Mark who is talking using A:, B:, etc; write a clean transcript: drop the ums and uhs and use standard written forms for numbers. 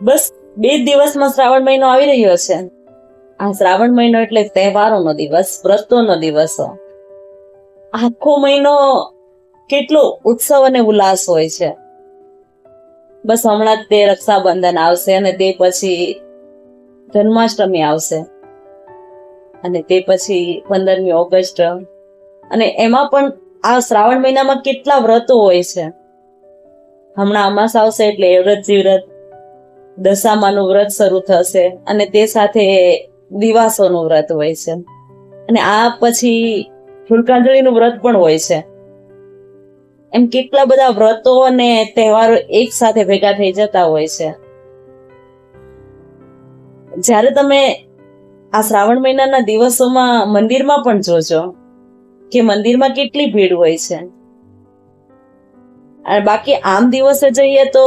A: બસ 2 દિવસમાં શ્રાવણ મહિનો આવી રહ્યો છે. આ શ્રાવણ મહિનો એટલે તહેવારોનો દિવસ, વ્રતોનો દિવસ. આખો મહિનો કેટલો ઉત્સવ અને ઉલ્લાસ હોય છે. બસ હમણાં જ તે રક્ષાબંધન આવશે અને તે પછી જન્માષ્ટમી આવશે અને તે પછી 15મી ઓગસ્ટ, અને એમાં પણ આ શ્રાવણ મહિનામાં કેટલા વ્રતો હોય છે. હમણાં અમાસ આવશે એટલે એવ્રતજી વ્રત, દશામાનું વ્રત શરૂ થશે અને તે સાથે દિવાસોનું વ્રત હોય છે, અને આ પછી ફૂલકાંજળીનું વ્રત પણ હોય છે. એમ કેટલા બધા વ્રતો અને તહેવારો એક સાથે ભેગા થઈ જતા હોય છે. જ્યારે તમે આ શ્રાવણ મહિનાના દિવસોમાં મંદિરમાં પણ જોજો કે મંદિરમાં કેટલી ભીડ હોય છે. અને બાકી આમ દિવસે જઈએ તો